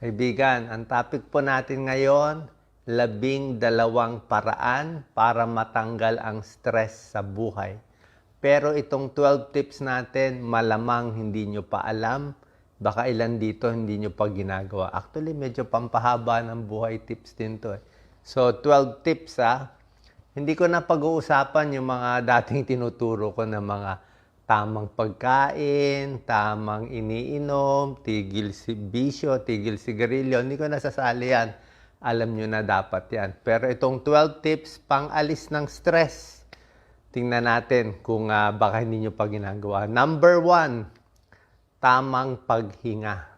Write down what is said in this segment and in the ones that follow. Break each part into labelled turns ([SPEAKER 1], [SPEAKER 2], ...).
[SPEAKER 1] Kaibigan, ang topic po natin ngayon, 12 paraan para matanggal ang stress sa buhay. Pero itong 12 tips natin, malamang hindi nyo pa alam. Baka ilan dito hindi nyo pa ginagawa. Actually, medyo pampahaba ng buhay tips din to. So, 12 tips Hindi ko na pag-uusapan yung mga dating tinuturo ko na mga tamang pagkain, tamang iniinom, tigil si bisyo, tigil sigarilyo. Hindi ko nasasali yan. Alam nyo na dapat yan. Pero itong 12 tips pang alis ng stress. Tingnan natin kung baka hindi nyo pa ginagawa. Number 1, tamang paghinga.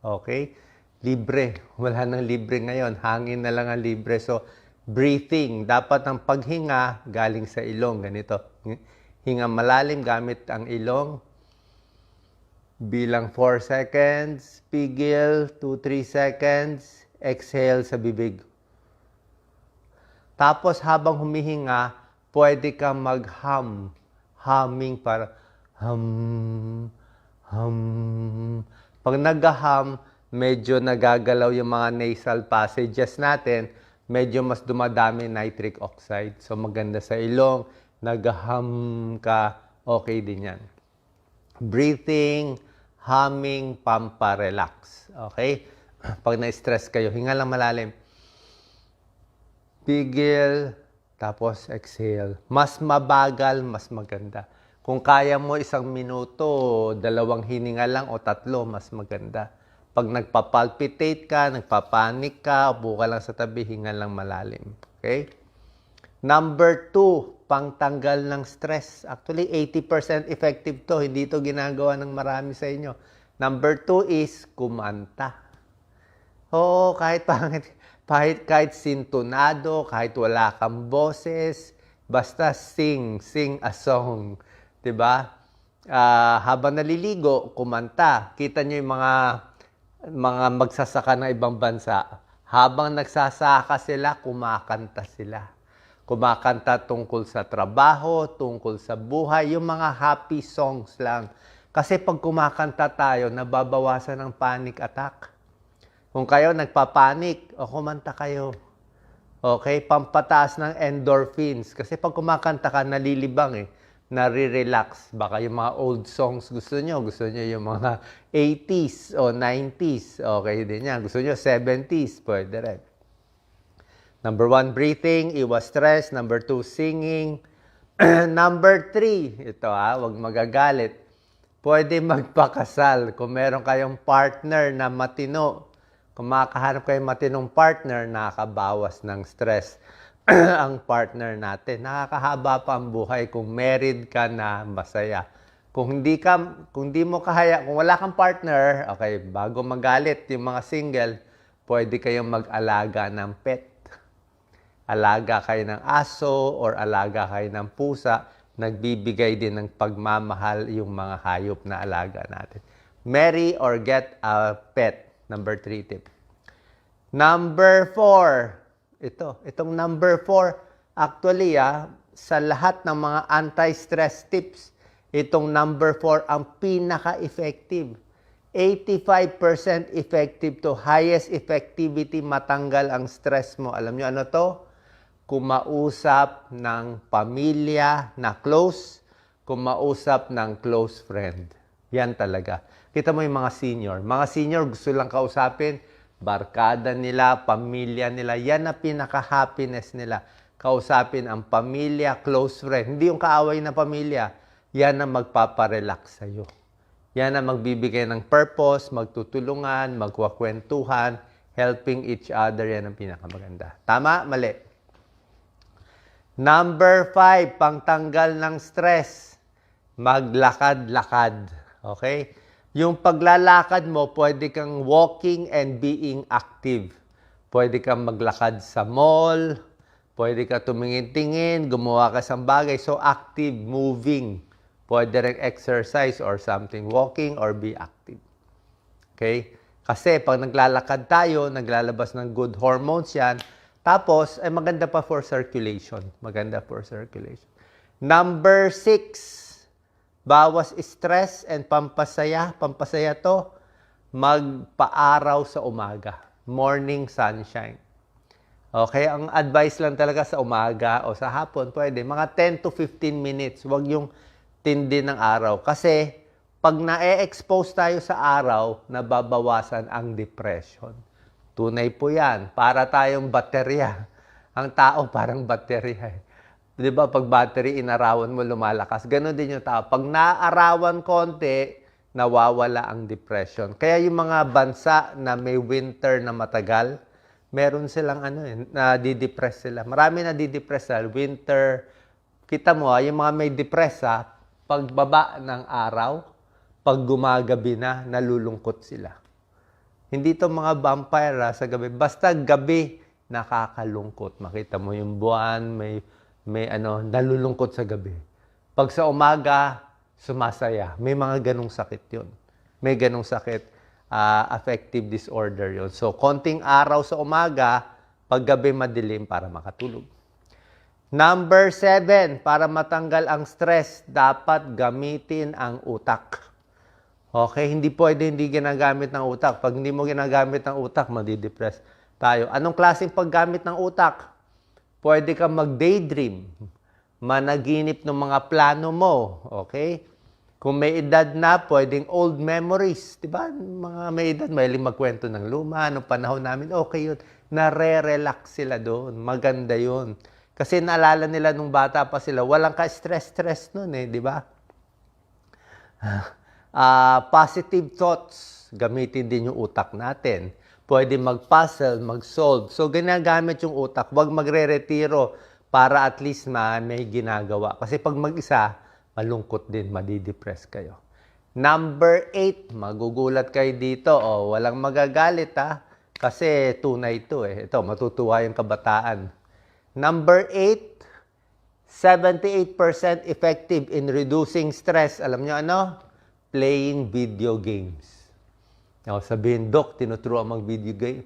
[SPEAKER 1] Okay? Libre. Wala nang libre ngayon. Hangin na lang ang libre. So, breathing. Dapat ang paghinga galing sa ilong. Ganito. Hinga malalim gamit ang ilong. Bilang 4 seconds. Pigil 2-3 seconds. Exhale sa bibig. Tapos habang humihinga, pwede kang mag-hum. Humming para hum. Pag nag-hum, medyo nagagalaw yung mga nasal passages natin. Medyo mas dumadami nitric oxide. So maganda sa ilong. Nag-hum ka, okay din yan. Breathing, humming, pamparelax. Okay? Pag na-stress kayo, hinga lang malalim. Pigil, tapos exhale. Mas mabagal, mas maganda. Kung kaya mo 1 minuto, 2 hininga lang o 3, mas maganda. Pag nagpapalpitate ka, nagpapanik ka, upo ka lang sa tabi, hinga lang malalim. Okay? Number 2, pangtanggal ng stress. Actually, 80% effective to. Hindi to ginagawa ng marami sa inyo. Number 2 is kumanta. Oo, kahit pangit, kahit sintonado, kahit wala kang boses, basta sing a song. Diba? Habang naliligo, kumanta. Kita nyo yung mga magsasaka ng ibang bansa. Habang nagsasaka sila, kumakanta sila. Kumakanta tungkol sa trabaho, tungkol sa buhay, yung mga happy songs lang. Kasi pag kumakanta tayo, nababawasan ng panic attack. Kung kayo nagpapanik, kumanta kayo. Okay? Pampataas ng endorphins. Kasi pag kumakanta ka, nalilibang nare-relax. Baka yung mga old songs gusto nyo yung mga 80s o 90s. Okay din yan. Gusto nyo 70s, pwede rin. Number 1, breathing, iwas stress. Number 2, singing. Number 3, ito wag magagalit. Pwede magpakasal. Kung meron kayong partner na matino, kung makahanap kayong matinong partner, nakakabawas ng stress ang partner natin. Nakakahaba pa ang buhay kung married ka na masaya. Kung hindi mo kahaya, kung wala kang partner, okay, bago magalit yung mga single, pwede kayong mag-alaga ng pet. Alaga kayo ng aso or alaga kayo ng pusa, nagbibigay din ng pagmamahal yung mga hayop na alaga natin. Marry or get a pet. Number 3 tip. Number 4. Itong number 4, actually sa lahat ng mga anti-stress tips, itong number 4 ang pinaka-effective. 85% effective to, highest effectivity matanggal ang stress mo. Alam nyo ano to? Kumausap ng pamilya na close, kumausap ng close friend. Yan talaga. Kita mo yung mga senior. Mga senior gusto lang kausapin, barkada nila, pamilya nila. Yan na pinaka-happiness nila. Kausapin ang pamilya, close friend. Hindi yung kaaway na pamilya. Yan na magpaparelax sa'yo. Yan na magbibigay ng purpose, magtutulungan, magwakwentuhan, helping each other. Yan ang pinakamaganda. Tama? Mali. Number 5, pangtanggal ng stress. Maglakad-lakad. Okay? Yung paglalakad mo, pwede kang walking and being active. Pwede kang maglakad sa mall, pwede ka tumingin-tingin, gumawa ka sa bagay. So, active, moving. Pwede rin exercise or something. Walking or be active. Okay? Kasi pag naglalakad tayo, naglalabas ng good hormones yan. Tapos, maganda pa for circulation. Maganda for circulation. Number 6, bawas stress and pampasaya. Pampasaya to. magpaaraw sa umaga. Morning sunshine. Okay, ang advice lang talaga sa umaga o sa hapon, pwede, mga 10 to 15 minutes. Huwag yung tindi ng araw. Kasi, pag na-expose tayo sa araw, nababawasan ang depression. Tunay po yan. Para tayong baterya. Ang tao parang baterya. Di ba, pag battery, inarawan mo, lumalakas. Ganon din yung tao. Pag naarawan konti, nawawala ang depression. Kaya yung mga bansa na may winter na matagal, meron silang nadidepress sila. Marami nadidepress sa winter. Kita mo, yung mga may depress, pagbaba ng araw, pag gumagabi na, nalulungkot sila. Hindi to mga vampire sa gabi. Basta gabi, nakakalungkot. Makita mo yung buwan, may nalulungkot sa gabi. Pag sa umaga, sumasaya. May mga ganong sakit yun. May ganong sakit, affective disorder yun. So, konting araw sa umaga, pag gabi madilim para makatulog. Number 7, para matanggal ang stress, dapat gamitin ang utak. Okay, hindi pwede hindi ginagamit ng utak. Pag hindi mo ginagamit ng utak, madidepress tayo. Anong klaseng paggamit ng utak? Pwede ka mag-daydream, managinip ng mga plano mo. Okay? Kung may edad na, pwedeng old memories. Diba? Mga may edad, mahilig magkwento ng luma, anong panahon namin, okay yun. Nare-relax sila doon. Maganda yun. Kasi naalala nila nung bata pa sila, walang ka-stress-stress nun di ba? Positive thoughts, gamitin din yung utak natin. Pwede mag-puzzle, mag-solve. So, ginagamit yung utak. Huwag magre-retiro para at least may ginagawa. Kasi pag mag-isa, malungkot din, madidepress kayo. Number 8, magugulat kayo dito. Walang magagalit kasi tunay ito Ito, matutuwa yung kabataan. Number 8, 78% effective in reducing stress. Alam nyo ano? Playing video games. Sabihin, Dok, tinuturuan mag-video game.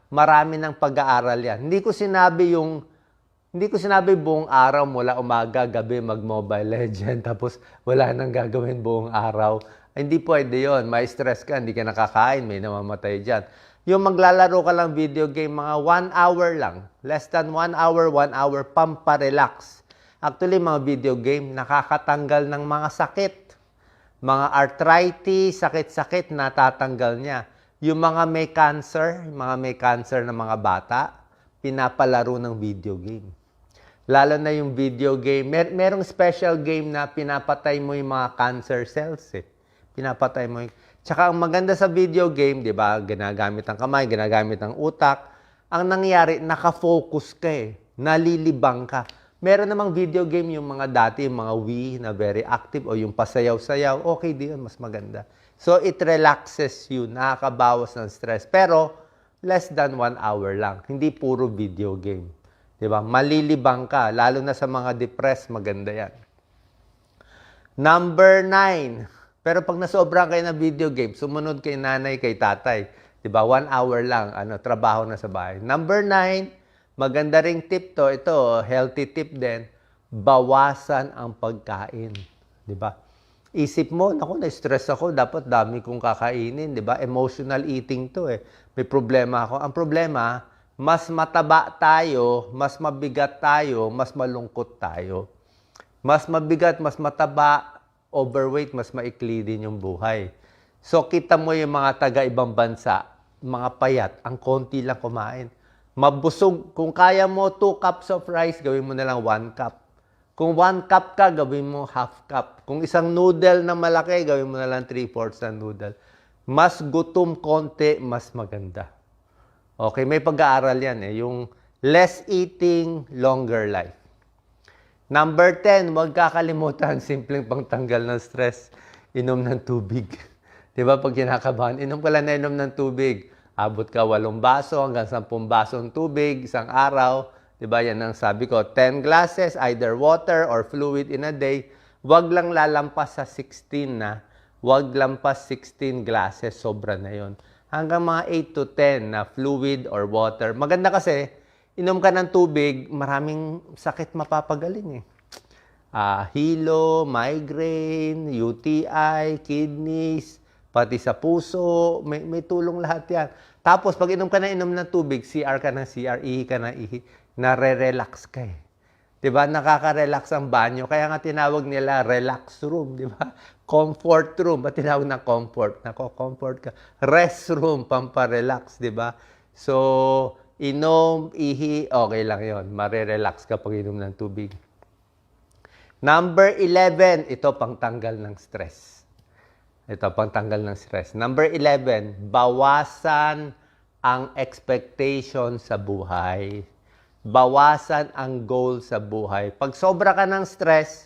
[SPEAKER 1] Marami ng pag-aaral yan. Hindi ko sinabi buong araw mula umaga, gabi mag-Mobile Legend, tapos wala nang gagawin buong araw. Hindi pwede yon. May stress ka, hindi ka nakakain, may namamatay dyan. Yung maglalaro ka lang video game, mga 1 hour lang. Less than 1 hour, 1 hour, pamparelax. Actually, mga video game, nakakatanggal ng mga sakit. Mga arthritis, sakit-sakit, natatanggal niya. Yung mga may cancer na mga bata, pinapalaro ng video game. Lalo na yung video game. Merong special game na pinapatay mo yung mga cancer cells Pinapatay mo yung... Tsaka ang maganda sa video game, di ba, ginagamit ang kamay, ginagamit ang utak. Ang nangyari, nakafocus ka nalilibang ka. Meron namang video game yung mga dati, yung mga Wii na very active o yung pasayaw-sayaw, okay din yun, mas maganda. So, it relaxes you, nakakabawas ng stress. Pero, less than 1 hour lang. Hindi puro video game. Diba? Malilibang ka, lalo na sa mga depressed, maganda yan. Number 9. Pero pag nasobrang kayo na video game, sumunod kay nanay, kay tatay. Diba? 1 hour lang, trabaho na sa bahay. Number 9. Maganda ring tip to. Ito, healthy tip din. Bawasan ang pagkain. Diba? Isip mo, naku, na-stress ako. Dapat dami kong kakainin. Diba? Emotional eating to May problema ako. Ang problema, mas mataba tayo, mas mabigat tayo, mas malungkot tayo. Mas mabigat, mas mataba, overweight, mas maikli din yung buhay. So, kita mo yung mga taga-ibang bansa, mga payat, ang konti lang kumain. Mabusog. Kung kaya mo 2 cups of rice, gawin mo na lang 1 cup. Kung 1 cup ka, gawin mo half cup. Kung isang noodle na malaki, gawin mo na lang 3/4 na noodle. Mas gutom konti, mas maganda. Okay, may pag-aaral yan Yung less eating, longer life. Number 10, huwag kakalimutan, simpleng pangtanggal ng stress, inom ng tubig. Diba, pag kinakabahan, inom ka lang na inom ng tubig. Abot ka 8 baso hanggang 10 basong tubig isang araw. Diba, yan ang sabi ko. 10 glasses, either water or fluid in a day. Huwag lang lalampas sa 16 na. Huwag lampas 16 glasses, sobra na yon. Hanggang mga 8 to 10 na fluid or water. Maganda kasi, inom ka ng tubig, maraming sakit mapapagaling hilo, migraine, UTI, kidneys, pati sa puso, may tulong lahat yan. Tapos, pag inom ka ng tubig, CR ka ng CR, ihi ka ng ihi, nare-relax ka eh. Diba? Nakaka-relax ang banyo. Kaya nga tinawag nila relax room, di ba? Comfort room. Ba't tinawag na comfort? Comfort ka. Rest room, pamparelax, di ba? So, inom, ihi, okay lang yon. Mare-relax ka pag inom ng tubig. Number 11, ito pangtanggal ng stress. Ito, pangtanggal ng stress. Number 11, bawasan ang expectation sa buhay. Bawasan ang goal sa buhay. Pag sobra ka ng stress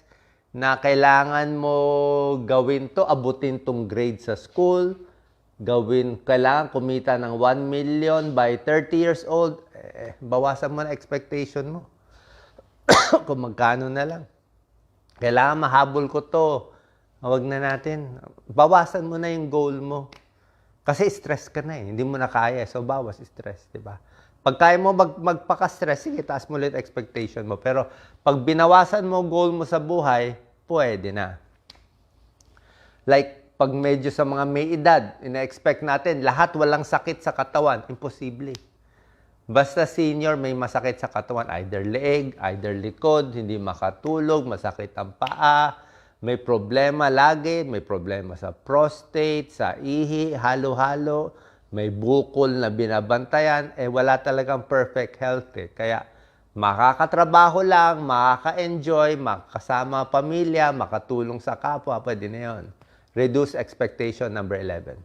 [SPEAKER 1] na kailangan mo gawin to, abutin tong grade sa school, kailangan kumita ng 1 million by 30 years old, bawasan mo na expectation mo. Kung magkano na lang. Kailangan mahabol ko to. Huwag na natin. Bawasan mo na yung goal mo. Kasi stress ka na eh. Hindi mo na kaya. So, bawas stress, di ba? Pag kaya mo magpaka-stress, sige, taas mo ulit expectation mo. Pero, pag binawasan mo goal mo sa buhay, pwede na. Like, pag medyo sa mga may edad, ina-expect natin, lahat walang sakit sa katawan. Imposible. Basta senior, may masakit sa katawan. Either leeg, either likod, hindi makatulog, masakit ang paa, may problema lagi, may problema sa prostate, sa ihi, halo-halo, may bukol na binabantayan, wala talagang perfect health eh. Kaya makakatrabaho lang, makaka-enjoy, makakasama pamilya, makatulong sa kapwa, pwede na yun. Reduce expectation, number 11.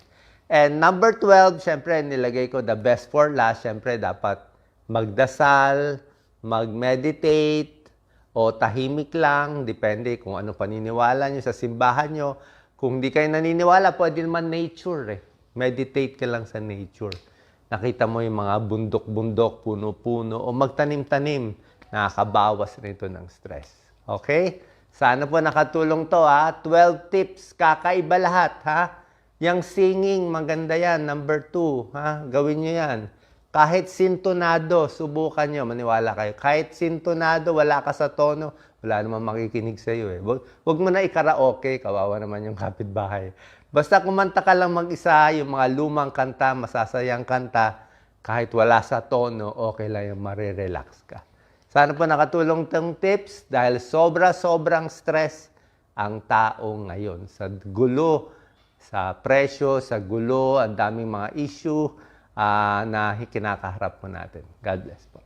[SPEAKER 1] And number 12, syempre nilagay ko the best for last, syempre dapat magdasal, mag-meditate, o tahimik lang, depende kung ano paniniwala nyo sa simbahan nyo. Kung di kayo naniniwala, pwede naman nature eh. Meditate ka lang sa nature. Nakita mo yung mga bundok-bundok, puno-puno, o magtanim-tanim, nakakabawas nito ng stress. Okay? Sana po nakatulong to ha. 12 tips, kakaiba lahat ha. Yung singing, maganda yan. Number 2, ha? Gawin nyo yan. Kahit sintonado, subukan nyo, maniwala kayo. Kahit sintonado, wala ka sa tono, wala namang makikinig sa iyo eh. Huwag mo na i-karaoke, kawawa naman yung kapitbahay. Basta kumanta ka lang mag-isa, yung mga lumang kanta, masasayang kanta, kahit wala sa tono, okay lang yung marirelax ka. Sana po nakatulong tong tips dahil sobrang stress ang tao ngayon. Sa gulo, sa presyo, sa gulo, ang daming mga issue, na kinakaharap po natin. God bless po.